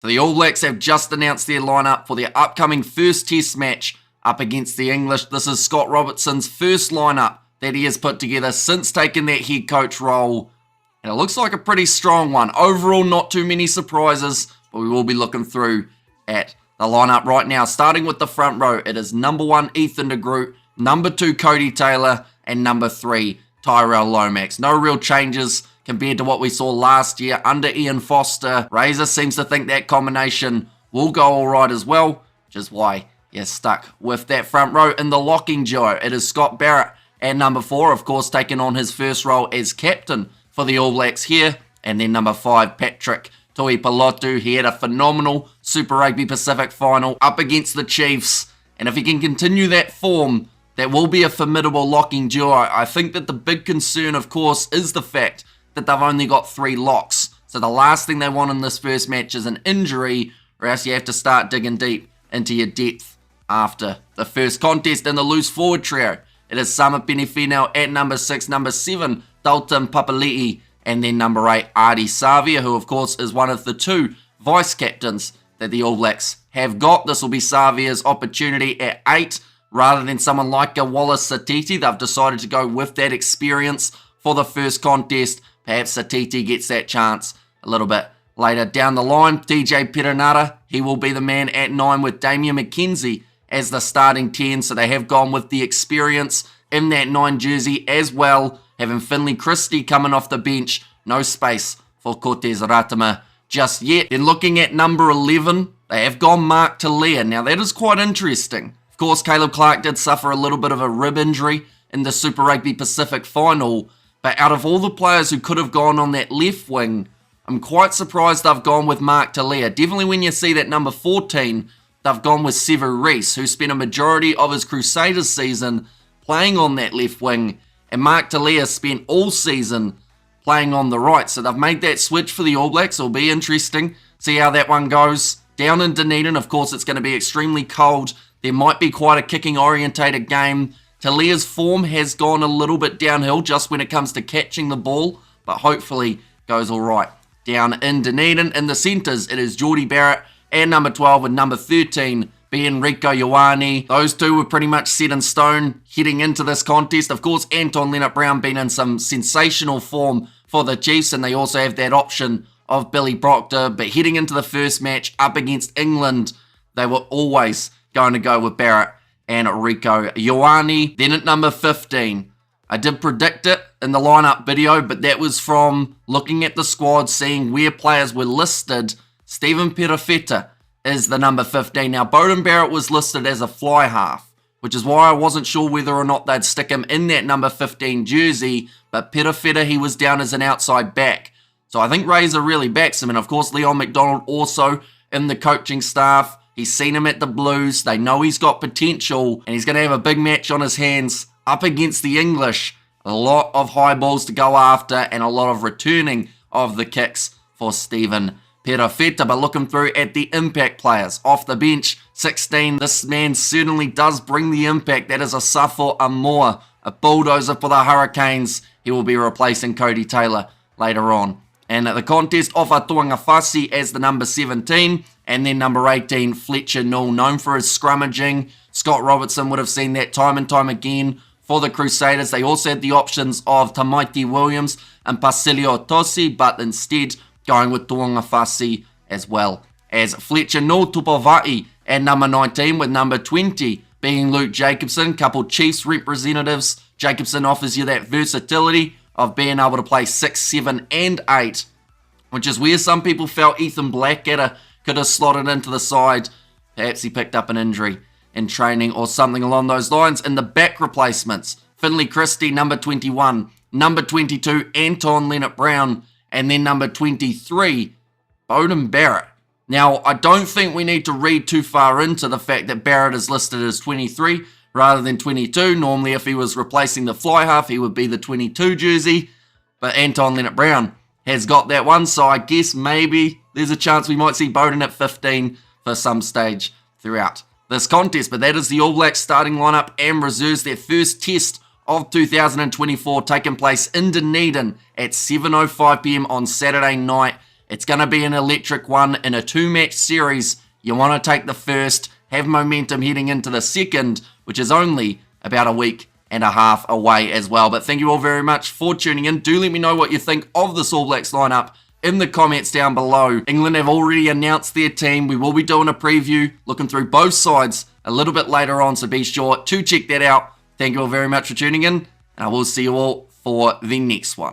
So the All Blacks have just announced their lineup for their upcoming first test match up against the English. This is Scott Robertson's first lineup that he has put together since taking that head coach role. And it looks like a pretty strong one. Overall, not too many surprises, but we will be looking through at the lineup right now. Starting with the front row, it is number 1, Ethan de Groot, number 2, Cody Taylor, and number 3, Tyrell Lomax. No real changes compared to what we saw last year under Ian Foster. Razor seems to think that combination will go all right as well, which is why you're stuck with that front row. In the locking duo, it is Scott Barrett at number 4, of course, taking on his first role as captain for the All Blacks here. And then number 5, Patrick Tuipulotu. He had a phenomenal Super Rugby Pacific final up against the Chiefs. And if he can continue that form, that will be a formidable locking duo. I think that the big concern, of course, is the fact that they've only got 3 locks. So the last thing they want in this first match is an injury, or else you have to start digging deep into your depth after the first contest. In the loose forward trio, it is Sama Penifino at number 6, number 7, Dalton Papali'i, and then number 8, Ardie Savia, who of course is one of the 2 vice captains that the All Blacks have got. This will be Savia's opportunity at 8, rather than someone like a Wallace Satiti. They've decided to go with that experience for the first contest. Perhaps Satiti gets that chance a little bit later down the line. TJ Perenara, he will be the man at 9 with Damian McKenzie as the starting 10. So they have gone with the experience in that 9 jersey as well. Having Finley Christie coming off the bench. No space for Cortez Ratama just yet. Then looking at number 11, they have gone Mark Talia. Now that is quite interesting. Of course, Caleb Clark did suffer a little bit of a rib injury in the Super Rugby Pacific final. But out of all the players who could have gone on that left wing, I'm quite surprised they've gone with Mark Talia. Definitely when you see that number 14, they've gone with Sevu Reece, who spent a majority of his Crusaders season playing on that left wing. And Mark Talia spent all season playing on the right. So they've made that switch for the All Blacks. It'll be interesting. See how that one goes. Down in Dunedin, of course, it's going to be extremely cold. There might be quite a kicking-orientated game. Talia's form has gone a little bit downhill just when it comes to catching the ball, but hopefully goes all right. Down in Dunedin, in the centres, it is Geordie Barrett and number 12 with number 13 being Rieko Ioane. Those 2 were pretty much set in stone heading into this contest. Of course, Anton Leonard-Brown been in some sensational form for the Chiefs, and they also have that option of Billy Proctor. But heading into the first match up against England, they were always going to go with Barrett and Rieko Ioane. Then at number 15, I did predict it in the lineup video, but that was from looking at the squad, seeing where players were listed. Stephen Perofeta is the number 15. Now, Beauden Barrett was listed as a fly half, which is why I wasn't sure whether or not they'd stick him in that number 15 jersey, but Perofeta, he was down as an outside back. So I think Razor really backs him, and of course Leon McDonald also in the coaching staff. He's seen him at the Blues. They know he's got potential, and he's going to have a big match on his hands up against the English. A lot of high balls to go after and a lot of returning of the kicks for Stephen Perofeta. But looking through at the impact players off the bench, 16, this man certainly does bring the impact. That is a Safo Amor, a bulldozer for the Hurricanes. He will be replacing Cody Taylor later on. And at the contest, Ofa Tuangafasi as the number 17. And then number 18, Fletcher Null, known for his scrummaging. Scott Robertson would have seen that time and time again for the Crusaders. They also had the options of Tamaiti Williams and Pasilio Tosi, but instead going with Tuangafasi as well as Fletcher Null. Tupavai at number 19 with number 20 being Luke Jacobson. Couple Chiefs representatives. Jacobson offers you that versatility of being able to play 6, 7, and 8, which is where some people felt Ethan Blackadder could have slotted into the side. Perhaps he picked up an injury in training or something along those lines. In the back replacements, Finley Christie, number 21, number 22, Anton Leonard-Brown, and then number 23, Beauden Barrett. Now, I don't think we need to read too far into the fact that Barrett is listed as 23 rather than 22. Normally, if he was replacing the fly half, he would be the 22 jersey. But Anton Leonard-Brown has got that one, so I guess maybe there's a chance we might see Beauden at 15 for some stage throughout this contest. But that is the All Blacks starting lineup and reserves. Their first test of 2024 taking place in Dunedin at 7:05 p.m. on Saturday night. It's going to be an electric one in a 2-match series. You want to take the first, have momentum heading into the second, which is only about a week and a half away as well. But thank you all very much for tuning in. Do let me know what you think of this All Blacks lineup in the comments down below. England have already announced their team. We will be doing a preview, looking through both sides a little bit later on, so be sure to check that out. Thank you all very much for tuning in, and I will see you all for the next one.